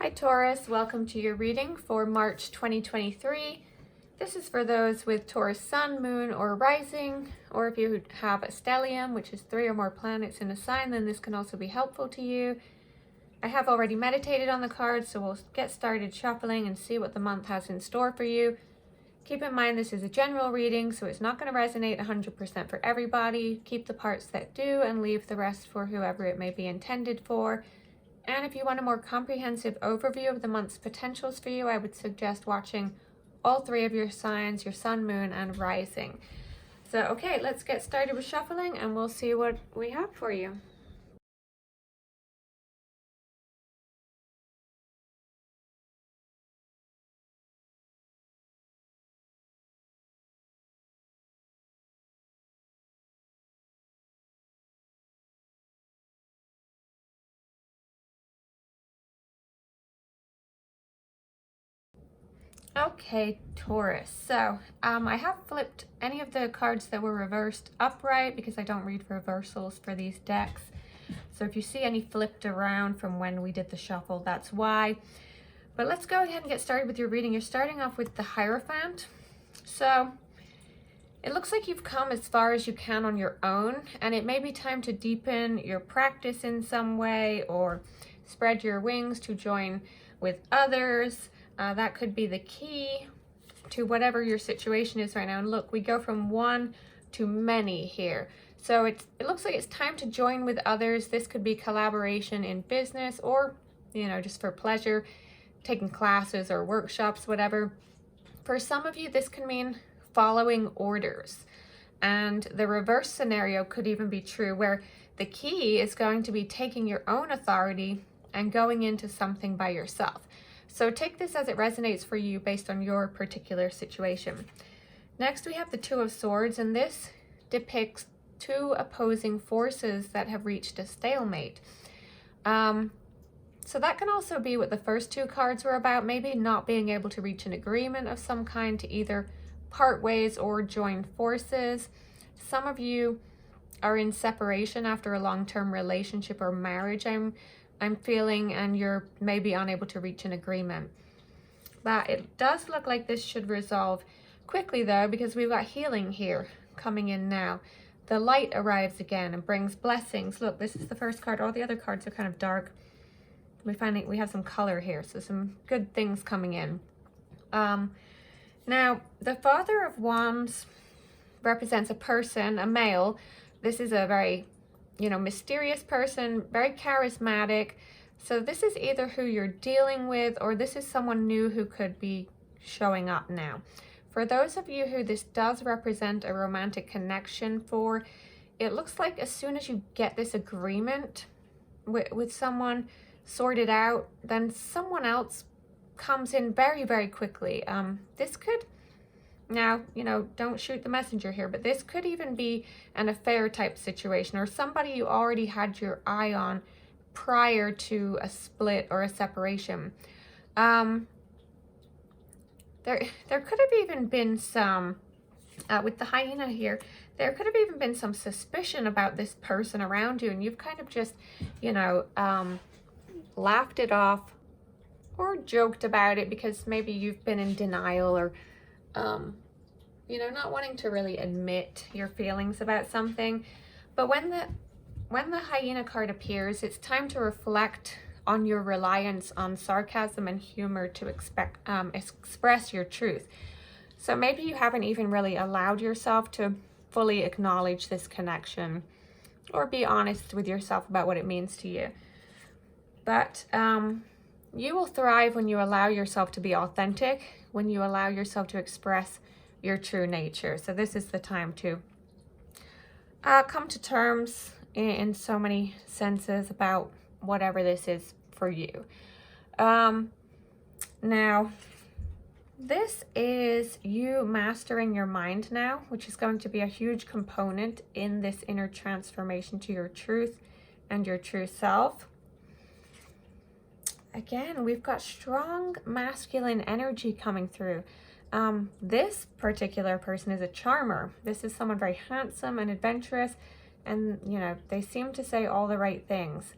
Hi Taurus, welcome to your reading for March 2023. This is for those with Taurus sun, moon, or rising, or if you have a stellium, which is 3 or more planets in a sign, then this can also be helpful to you. I have already meditated on the cards, so we'll get started shuffling and see what the month has in store for you. Keep in mind this is a general reading, so it's not going to resonate 100% for everybody. Keep the parts that do and leave the rest for whoever it may be intended for. And if you want a more comprehensive overview of the month's potentials for you, I would suggest watching all 3 of your signs, your sun, moon, and rising. So, okay, let's get started with shuffling and we'll see what we have for you. Okay, Taurus. So I have flipped any of the cards that were reversed upright because I don't read reversals for these decks. So if you see any flipped around from when we did the shuffle, that's why. But let's go ahead and get started with your reading. You're starting off with the Hierophant. So it looks like you've come as far as you can on your own, and it may be time to deepen your practice in some way or spread your wings to join with others. That could be the key to whatever your situation is right now. And look, we go from one to many here. So it looks like it's time to join with others. This could be collaboration in business or, just for pleasure, taking classes or workshops, whatever. For some of you, this can mean following orders. And the reverse scenario could even be true, where the key is going to be taking your own authority and going into something by yourself. So take this as it resonates for you based on your particular situation. Next, we have the Two of Swords, and this depicts 2 opposing forces that have reached a stalemate. So that can also be what the first 2 cards were about, maybe not being able to reach an agreement of some kind to either part ways or join forces. Some of you are in separation after a long-term relationship or marriage, I'm feeling, and you're maybe unable to reach an agreement. But it does look like this should resolve quickly though, because we've got healing here coming in now. The light arrives again and brings blessings. Look, this is the first card. All the other cards are kind of dark. We have some color here, so some good things coming in. Now, the Father of Wands represents a person, a male. This is a very mysterious person, very charismatic. So this is either who you're dealing with, or this is someone new who could be showing up now. For those of you who this does represent a romantic connection for, it looks like as soon as you get this agreement with someone sorted out, then someone else comes in very, very quickly. This could, now, don't shoot the messenger here, but this could even be an affair type situation, or somebody you already had your eye on prior to a split or a separation. There could have even been some, with the hyena here, there could have even been some suspicion about this person around you, and you've kind of just, laughed it off or joked about it because maybe you've been in denial or not wanting to really admit your feelings about something. But when the hyena card appears, it's time to reflect on your reliance on sarcasm and humor to express your truth. So maybe you haven't even really allowed yourself to fully acknowledge this connection or be honest with yourself about what it means to you. But you will thrive when you allow yourself to be authentic, when you allow yourself to express your true nature. So this is the time to come to terms in so many senses about whatever this is for you. Now, this is you mastering your mind now, which is going to be a huge component in this inner transformation to your truth and your true self. Again, we've got strong masculine energy coming through. This particular person is a charmer. This is someone very handsome and adventurous, and they seem to say all the right things.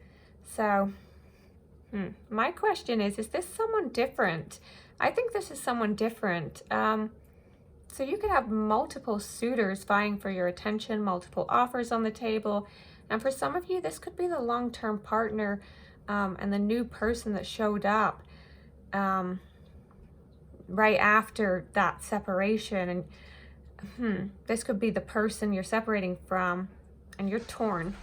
So My question is this someone different? I think this is someone different. So you could have multiple suitors vying for your attention, multiple offers on the table. And for some of you, this could be the long-term partner and the new person that showed up right after that separation. And this could be the person you're separating from and you're torn.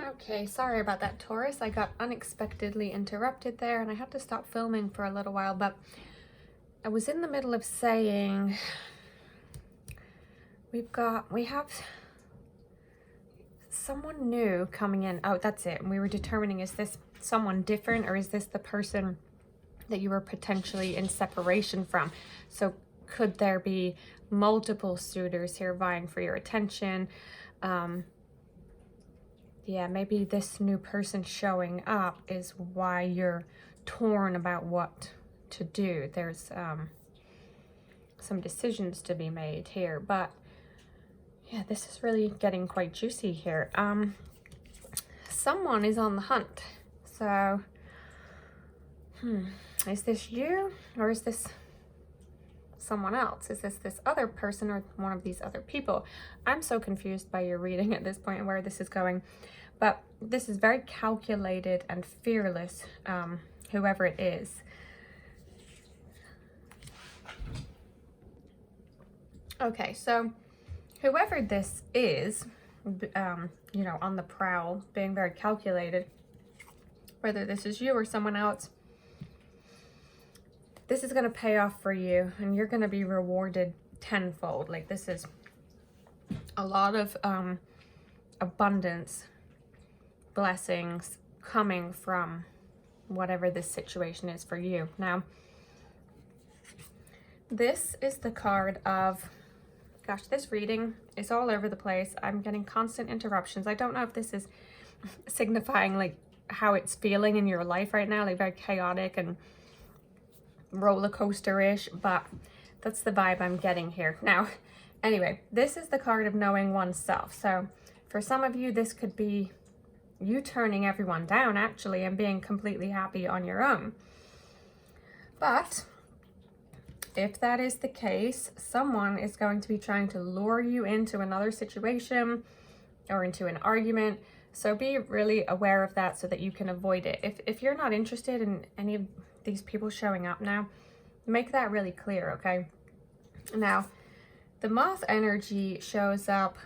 Okay, sorry about that, Taurus. I got unexpectedly interrupted there and I had to stop filming for a little while, but I was in the middle of saying we have someone new coming in. Oh, that's it. And we were determining, is this someone different or is this the person that you were potentially in separation from? So could there be multiple suitors here vying for your attention? Yeah, maybe this new person showing up is why you're torn about what to do. There's some decisions to be made here, but yeah, this is really getting quite juicy here. Someone is on the hunt. So, is this you or is this someone else? Is this other person or one of these other people? I'm so confused by your reading at this point and where this is going, but this is very calculated and fearless, whoever it is. Okay, so whoever this is, you know, on the prowl, being very calculated, whether this is you or someone else, this is going to pay off for you and you're going to be rewarded tenfold. Like, this is a lot of abundance, blessings coming from whatever this situation is for you. Now, this is the card of, gosh, this reading is all over the place. I'm getting constant interruptions. I don't know if this is signifying like how it's feeling in your life right now, like very chaotic and roller coaster-ish, but that's the vibe I'm getting here. Now, anyway, this is the card of knowing oneself. So for some of you, this could be you turning everyone down actually and being completely happy on your own. But if that is the case, someone is going to be trying to lure you into another situation or into an argument. So be really aware of that so that you can avoid it. If you're not interested in any of these people showing up now, make that really clear, okay? Now, the moth energy shows up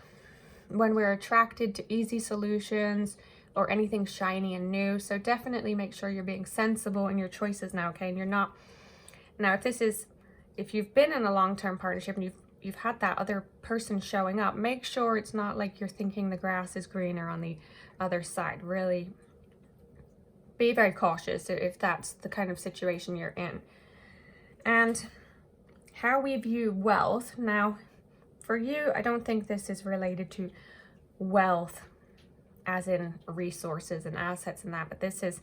when we're attracted to easy solutions or anything shiny and new. So definitely make sure you're being sensible in your choices now, okay? And you're not, now if you've been in a long-term partnership and you've had that other person showing up, make sure it's not like you're thinking the grass is greener on the other side. Really be very cautious if that's the kind of situation you're in. And how we view wealth. Now, for you, I don't think this is related to wealth as in resources and assets and that, but this is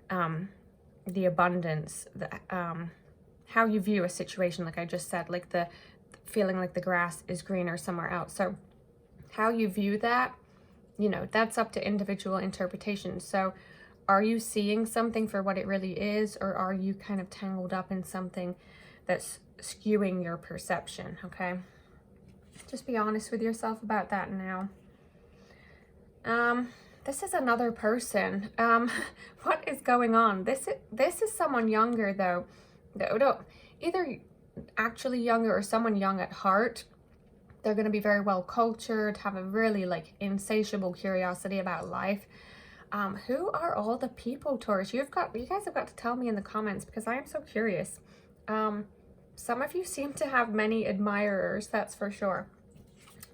the abundance, how you view a situation, like I just said, like the feeling like the grass is greener somewhere else. So how you view that, you know, that's up to individual interpretation. So are you seeing something for what it really is, or are you kind of tangled up in something that's skewing your perception, okay? Just be honest with yourself about that now. This is another person. What is going on? This is someone younger though. Either actually younger or someone young at heart. They're going to be very well cultured, have a really like insatiable curiosity about life. Who are all the people, Taurus? You guys have got to tell me in the comments because I am so curious. Some of you seem to have many admirers, that's for sure.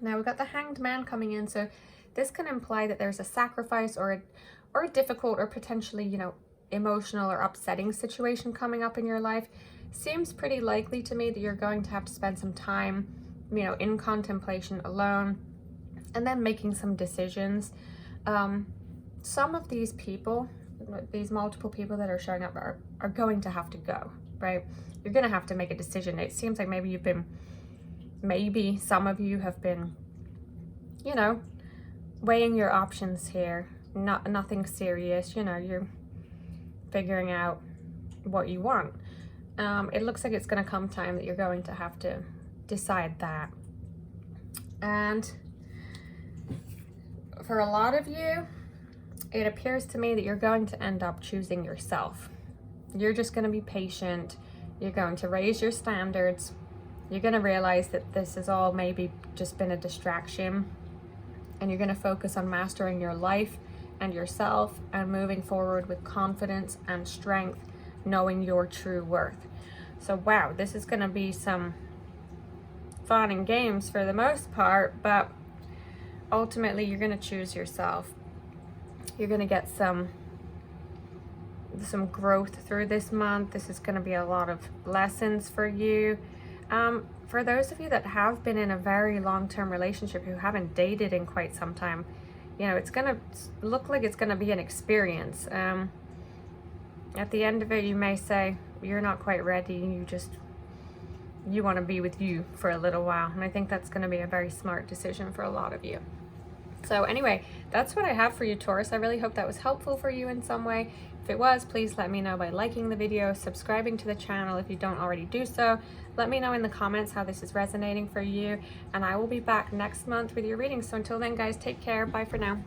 Now we've got the Hanged Man coming in, so this can imply that there's a sacrifice or a difficult or potentially, you know, emotional or upsetting situation coming up in your life. Seems pretty likely to me that you're going to have to spend some time, you know, in contemplation alone and then making some decisions. Some of these people, these multiple people that are showing up are going to have to go, right? You're going to have to make a decision. It seems like maybe some of you have been, you know, weighing your options here, nothing serious, you know, you're figuring out what you want. It looks like it's going to come time that you're going to have to decide that. And for a lot of you, it appears to me that you're going to end up choosing yourself. You're just going to be patient. You're going to raise your standards. You're going to realize that this has all maybe just been a distraction, and you're going to focus on mastering your life and yourself and moving forward with confidence and strength, knowing your true worth. So wow, this is going to be some fun and games for the most part, but ultimately you're going to choose yourself. You're going to get some growth through this month. This is going to be a lot of lessons for you. For those of you that have been in a very long-term relationship, who haven't dated in quite some time, you know, it's going to look like it's going to be an experience. At the end of it, you may say, you're not quite ready. You want to be with you for a little while. And I think that's going to be a very smart decision for a lot of you. So anyway, that's what I have for you, Taurus. I really hope that was helpful for you in some way. If it was, please let me know by liking the video, subscribing to the channel if you don't already do so. Let me know in the comments how this is resonating for you, and I will be back next month with your reading. So until then, guys, take care. Bye for now.